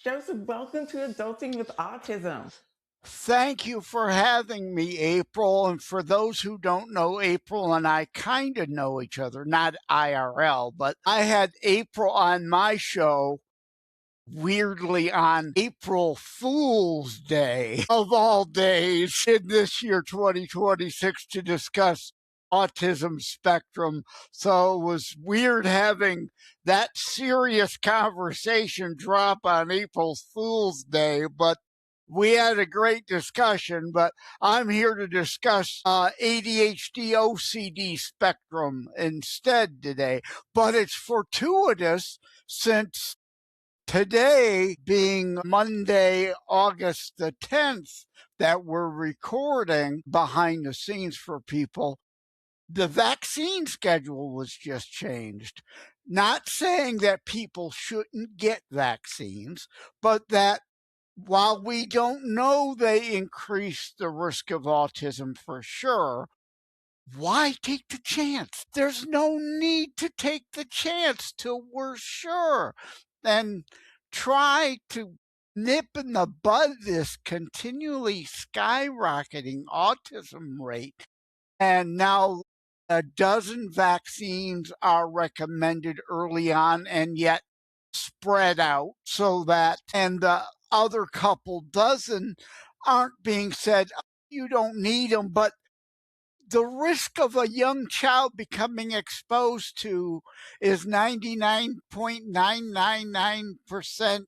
Joseph, welcome to Adulting with Autism. Thank you for having me, April. And for those who don't know, April and I kind of know each other, not IRL, but I had April on my show, weirdly on April Fool's Day, of all days, in this year 2026 to discuss autism spectrum. So it was weird having that serious conversation drop on April Fool's Day, but we had a great discussion. But I'm here to discuss ADHD OCD spectrum instead today. But it's fortuitous since today, being Monday, August the 10th, that we're recording behind the scenes for people, the vaccine schedule was just changed. Not saying that people shouldn't get vaccines, but that while we don't know they increase the risk of autism for sure, why take the chance? There's no need to take the chance till we're sure. And try to nip in the bud this continually skyrocketing autism rate. And now a dozen vaccines are recommended early on and yet spread out so that, and the other couple dozen aren't being said, you don't need them, but the risk of a young child becoming exposed to is 99.999%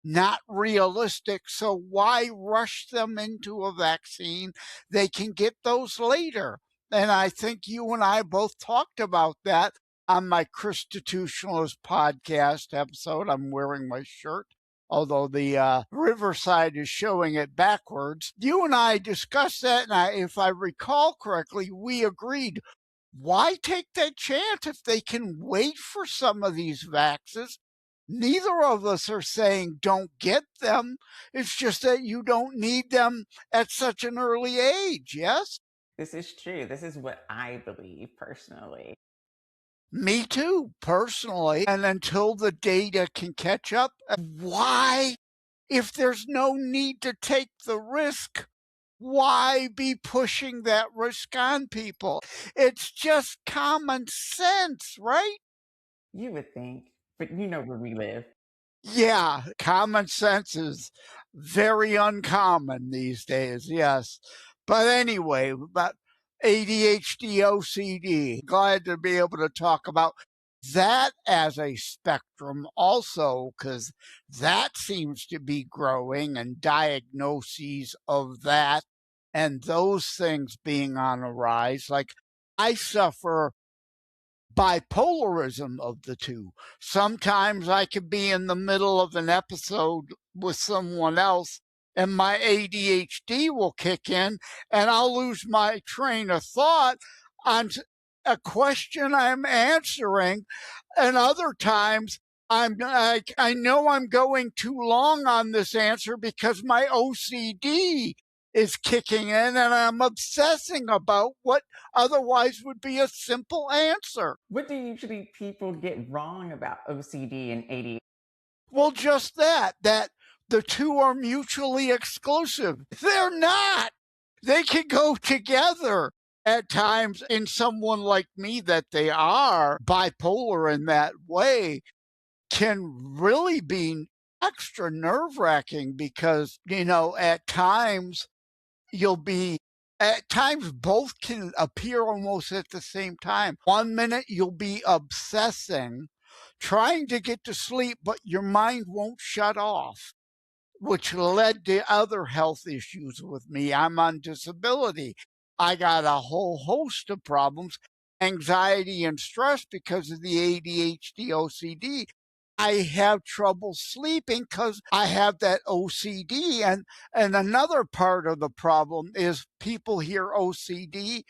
not realistic. So why rush them into a vaccine? They can get those later. And I think you and I both talked about that on my Constitutionalist podcast episode. I'm wearing my shirt, although the Riverside is showing it backwards. You and I discussed that, and if I recall correctly, we agreed, why take that chance if they can wait for some of these vaxes? Neither of us are saying don't get them. It's just that you don't need them at such an early age, yes? This is true. This is what I believe personally. Me too, personally. And until the data can catch up, why, if there's no need to take the risk, why be pushing that risk on people? It's just common sense, right? You would think, but you know where we live. Yeah, common sense is very uncommon these days, yes. But anyway, about ADHD, OCD, glad to be able to talk about that as a spectrum also, because that seems to be growing and diagnoses of that and those things being on a rise. Like I suffer bipolarism of the two. Sometimes I could be in the middle of an episode with someone else and my ADHD will kick in and I'll lose my train of thought on a question I'm answering. And other times I know I'm going too long on this answer because my OCD is kicking in and I'm obsessing about what otherwise would be a simple answer. What do usually people get wrong about OCD and ADHD? Well, just that the two are mutually exclusive. They're not. They can go together at times. In someone like me, that they are bipolar in that way can really be extra nerve-wracking because, at times both can appear almost at the same time. 1 minute you'll be obsessing, trying to get to sleep, but your mind won't shut off, which led to other health issues with me. I'm on disability. I got a whole host of problems, anxiety and stress because of the ADHD, OCD. I have trouble sleeping because I have that OCD. And another part of the problem is people hear OCD,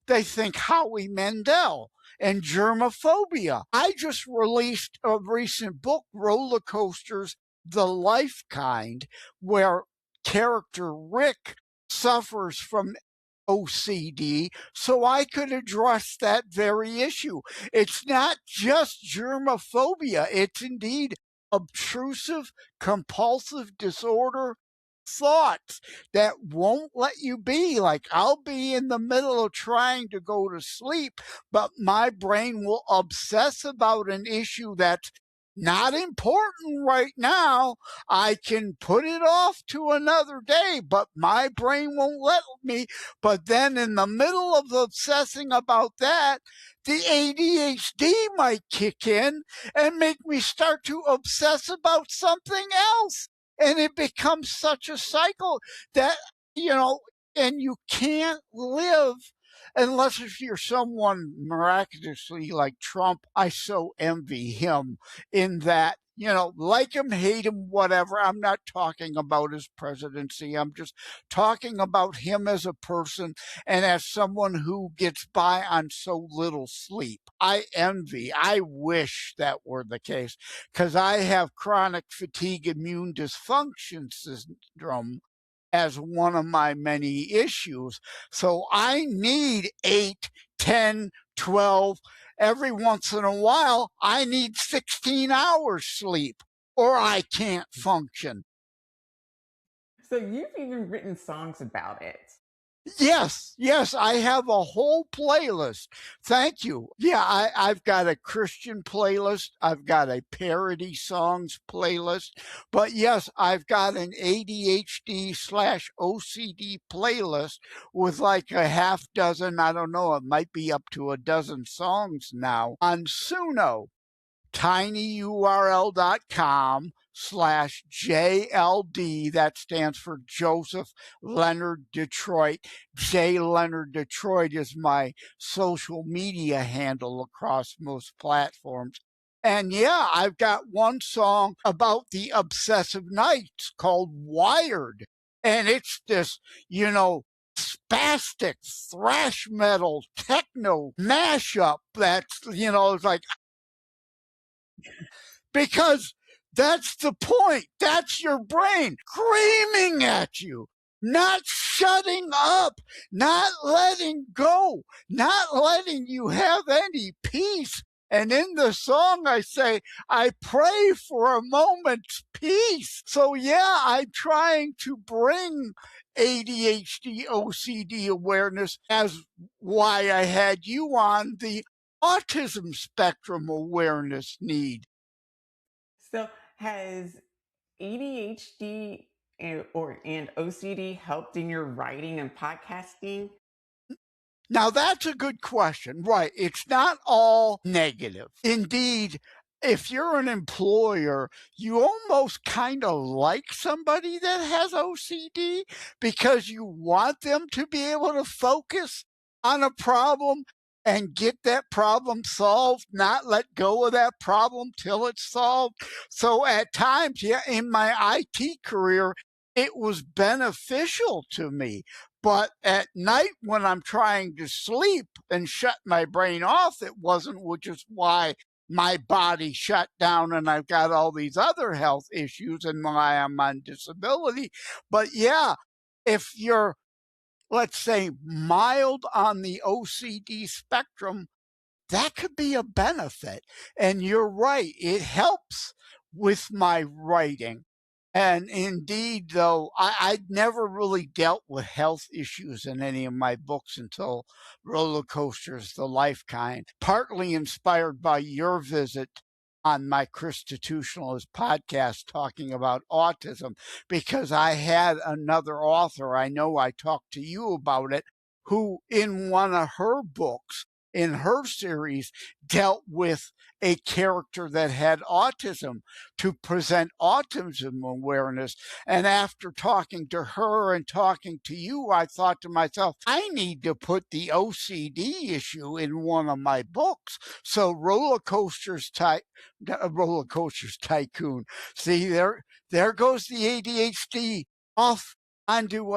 they think Howie Mandel and germophobia. I just released a recent book, Roller Coasters, The Life Kind, where character Rick suffers from OCD, so I could address that very issue. It's not just germophobia, it's indeed obtrusive compulsive disorder thoughts that won't let you be. Like, I'll be in the middle of trying to go to sleep, but my brain will obsess about an issue that's not important right now. I can put it off to another day, but my brain won't let me. But then in the middle of obsessing about that, the ADHD might kick in and make me start to obsess about something else. And it becomes such a cycle that, you know, and you can't live unless if you're someone miraculously like Trump. I so envy him in that, like him, hate him, whatever. I'm not talking about his presidency. I'm just talking about him as a person and as someone who gets by on so little sleep. I wish that were the case, because I have chronic fatigue immune dysfunction syndrome as one of my many issues. So I need 8, 10, 12. Every once in a while, I need 16 hours sleep or I can't function. So you've even written songs about it. Yes, I have a whole playlist. Thank you. Yeah, I've got a Christian playlist. I've got a parody songs playlist. But yes, I've got an ADHD/OCD playlist with like a half dozen, I don't know, it might be up to a dozen songs now on Suno, tinyurl.com/JLD. That stands for Joseph Leonard Detroit. J Leonard Detroit is my social media handle across most platforms. And yeah, I've got one song about the obsessive nights called Wired. And it's this, spastic thrash metal techno mashup that's, it's like, because that's the point. That's your brain screaming at you, not shutting up, not letting go, not letting you have any peace. And in the song, I say, I pray for a moment's peace. So, yeah, I'm trying to bring ADHD, OCD awareness, as why I had you on the autism spectrum awareness need. So has ADHD and OCD helped in your writing and podcasting? Now, that's a good question. Right. It's not all negative. Indeed, if you're an employer, you almost kind of like somebody that has OCD because you want them to be able to focus on a problem and get that problem solved, not let go of that problem till it's solved. So at times, yeah, in my IT career, it was beneficial to me. But at night, when I'm trying to sleep and shut my brain off, it wasn't, which is why my body shut down and I've got all these other health issues and why I'm on disability. But yeah, if you're, let's say, mild on the OCD spectrum, that could be a benefit. And you're right, it helps with my writing. And indeed, though, I'd never really dealt with health issues in any of my books until Roller Coasters, the Life Kind, partly inspired by your visit on my Christitutionalist podcast talking about autism, because I had another author, I know I talked to you about it, who in one of her books, in her series, dealt with a character that had autism to present autism awareness. And after talking to her and talking to you, I thought to myself, I need to put the OCD issue in one of my books. So Roller Coasters Tycoon. See, there goes the ADHD off onto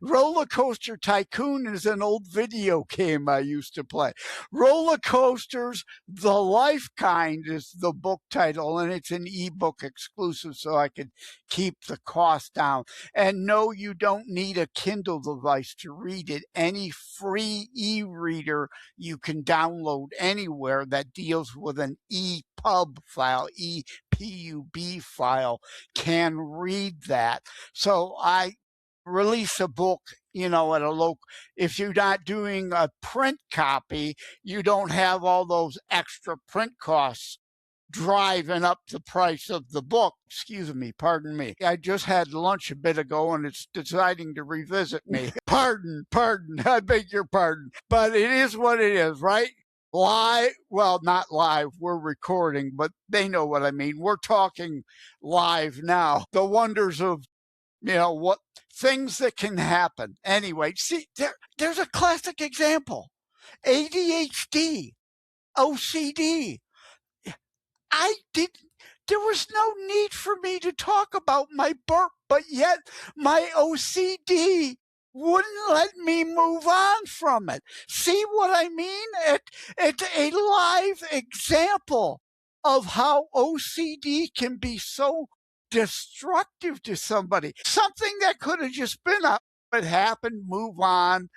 Roller Coaster Tycoon is an old video game I used to play. Roller Coasters, The Life Kind is the book title, and it's an ebook exclusive so I could keep the cost down. And no, you don't need a Kindle device to read it. Any free e-reader you can download anywhere that deals with an EPUB file, .pub file can read that. So I release a book, at a local. If you're not doing a print copy, you don't have all those extra print costs driving up the price of the book. Excuse me, pardon me. I just had lunch a bit ago and it's deciding to revisit me. Pardon, I beg your pardon. But it is what it is, right? Live, well, not live, we're recording, but they know what I mean. We're talking live now. The wonders of, what things that can happen. Anyway, see, there's a classic example. ADHD, OCD. I did. There was no need for me to talk about my burp, but yet my OCD wouldn't let me move on from it. See what I mean? It's a live example of how OCD can be so destructive to somebody. Something that could have just been it happened, move on.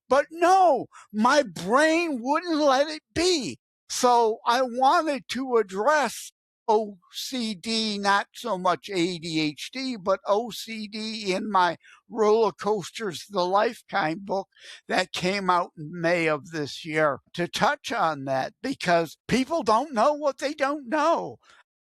But no, my brain wouldn't let it be. So I wanted to address OCD, not so much ADHD, but OCD in my Roller Coasters, the Lifetime book that came out in May of this year, to touch on that because people don't know what they don't know.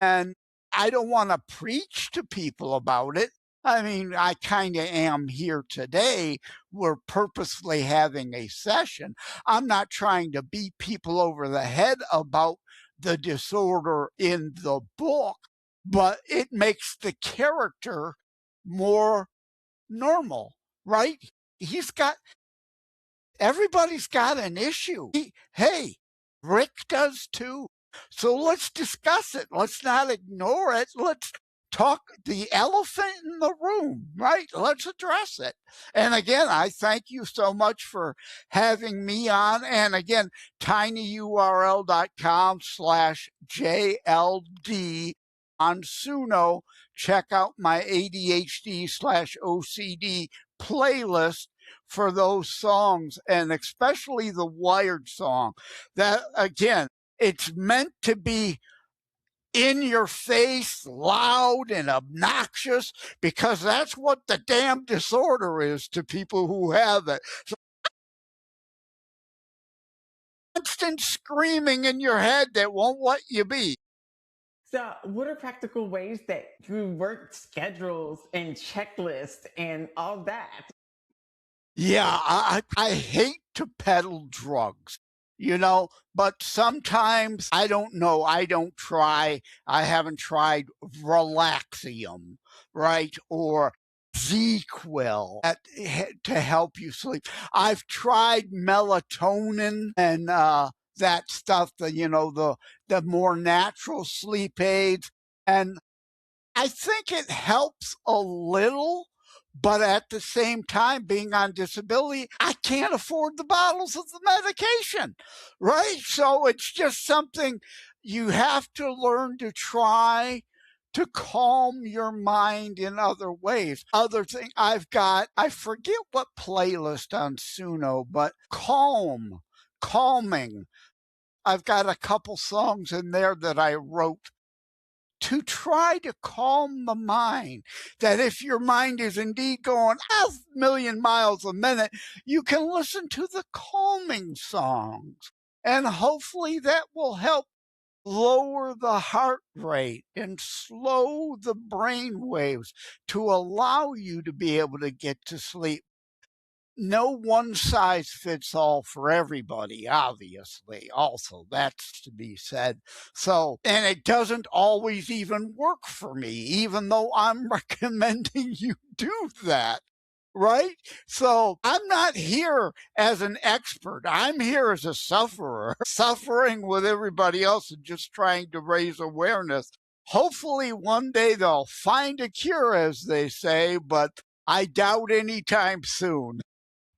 And I don't want to preach to people about it. I mean, I kind of am here today. We're purposely having a session. I'm not trying to beat people over the head about the disorder in the book, but it makes the character more normal, right? Everybody's got an issue. Hey, Rick does too. So let's discuss it. Let's not ignore it. Let's talk the elephant in the room, right? Let's address it. And again, I thank you so much for having me on. And again, tinyurl.com/JLD on Suno. Check out my ADHD/OCD playlist for those songs, and especially the Wired song. That, again, it's meant to be in your face, loud and obnoxious, because that's what the damn disorder is to people who have it. So, constant screaming in your head that won't let you be. So, what are practical ways that you work schedules and checklists and all that? Yeah, I hate to peddle drugs, but sometimes I don't know. I don't try. I haven't tried Relaxium, right? Or ZQuil to help you sleep. I've tried melatonin and that stuff, the more natural sleep aids. And I think it helps a little, but at the same time, being on disability, I can't afford the bottles of the medication, right? So it's just something you have to learn to try to calm your mind in other ways. Other thing I forget what playlist on Suno, but calming. I've got a couple songs in there that I wrote to try to calm the mind. That if your mind is indeed going a million miles a minute, you can listen to the calming songs. And hopefully that will help lower the heart rate and slow the brain waves to allow you to be able to get to sleep. No one size fits all for everybody, obviously. Also, that's to be said. So, and it doesn't always even work for me, even though I'm recommending you do that. Right? So I'm not here as an expert. I'm here as a sufferer, suffering with everybody else and just trying to raise awareness. Hopefully one day they'll find a cure, as they say, but I doubt anytime soon.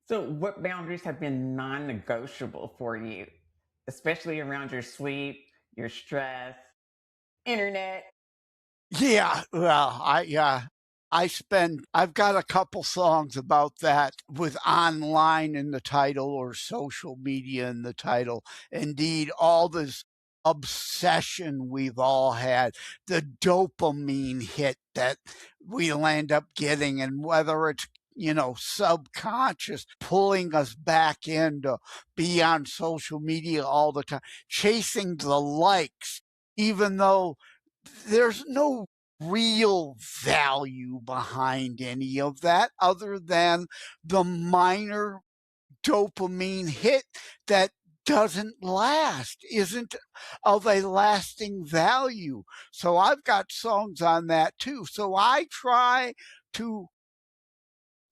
So, what boundaries have been non negotiable for you, especially around your sleep, your stress, internet? Yeah, well, I've got a couple songs about that with online in the title or social media in the title. Indeed, all this obsession we've all had, the dopamine hit that we'll end up getting, and whether it's subconscious pulling us back in to be on social media all the time, chasing the likes, even though there's no real value behind any of that other than the minor dopamine hit that doesn't last, isn't of a lasting value. So I've got songs on that too. So I try to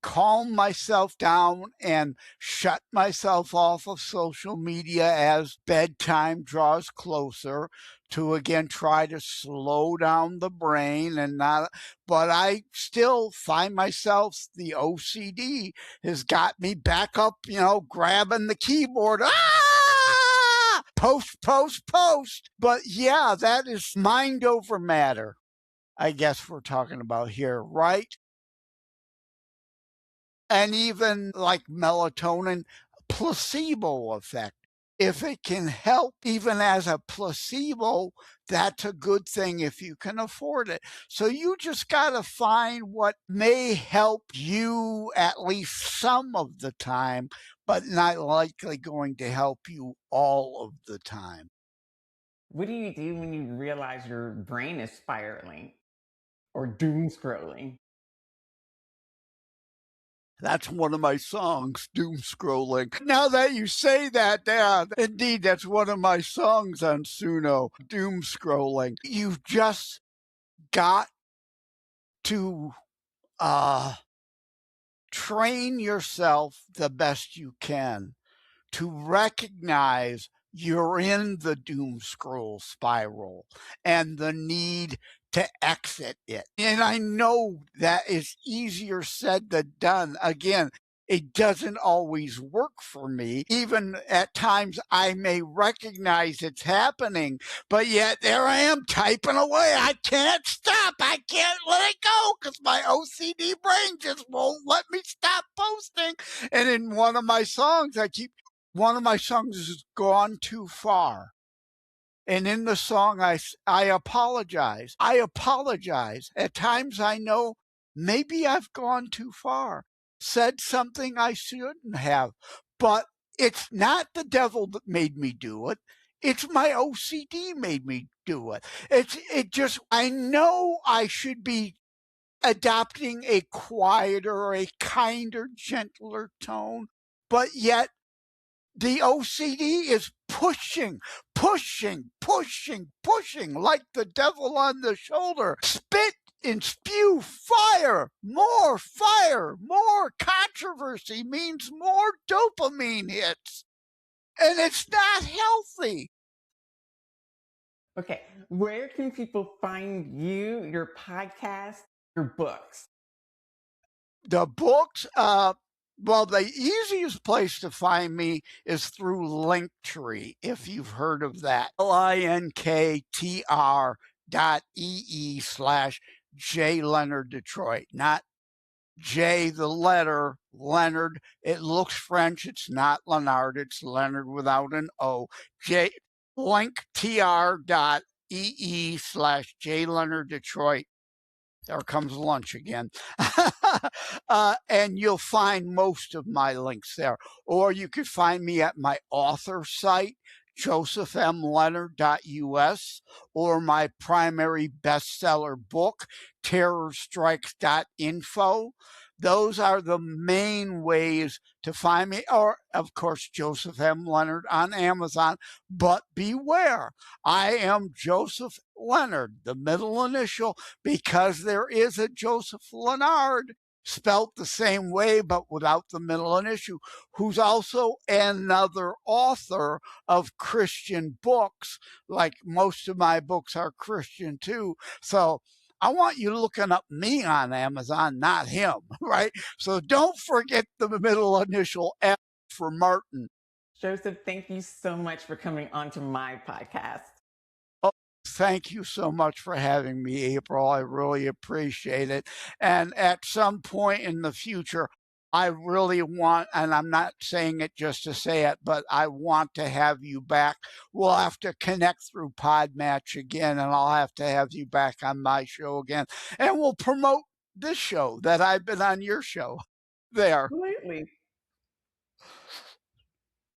calm myself down and shut myself off of social media as bedtime draws closer, to again try to slow down the brain and not, but I still find myself, the OCD has got me back up, grabbing the keyboard. Post, post, post. But yeah, that is mind over matter, I guess we're talking about here, right? And even like melatonin, placebo effect. If it can help even as a placebo, that's a good thing if you can afford it. So you just got to find what may help you at least some of the time, but not likely going to help you all of the time. What do you do when you realize your brain is spiraling or doom scrolling? That's one of my songs, Doom Scrolling. Now that you say that, yeah, indeed, that's one of my songs on Suno, Doom Scrolling. You've just got to train yourself the best you can to recognize you're in the doom scroll spiral and the need to exit it. And I know that is easier said than done. Again, it doesn't always work for me. Even at times, I may recognize it's happening, but yet there I am typing away. I can't stop. I can't let it go because my OCD brain just won't let me stop posting. And in one of my songs, one of my songs is Gone Too Far. And in the song, I apologize. I apologize. At times I know maybe I've gone too far, said something I shouldn't have, but it's not the devil that made me do it. It's my OCD made me do it. I know I should be adopting a quieter, a kinder, gentler tone, but yet the OCD is pushing, pushing, pushing, pushing like the devil on the shoulder. Spit and spew fire, more controversy means more dopamine hits. And it's not healthy. Okay, where can people find you, your podcast, your books? The books, well, the easiest place to find me is through Linktree, if you've heard of that. linktr.ee/J Leonard Detroit, not J, the letter, Leonard. It looks French. It's not Leonard. It's Leonard without an O. J, linktr.ee/J Leonard Detroit. There comes lunch again. And you'll find most of my links there. Or you could find me at my author site, josephmleonard.us, or my primary bestseller book, terrorstrikes.info. Those are the main ways to find me, or of course, Joseph M. Leonard on Amazon. But beware, I am Joseph Leonard, the middle initial, because there is a Joseph Leonard spelt the same way but without the middle initial, who's also another author of Christian books. Like most of my books are Christian too. So I want you looking up me on Amazon, not him, right? So don't forget the middle initial F for Martin. Joseph, thank you so much for coming onto my podcast. Oh, thank you so much for having me, April. I really appreciate it. And at some point in the future, I really want, and I'm not saying it just to say it, but I want to have you back. We'll have to connect through Podmatch again, and I'll have to have you back on my show again. And we'll promote this show that I've been on your show there. Absolutely.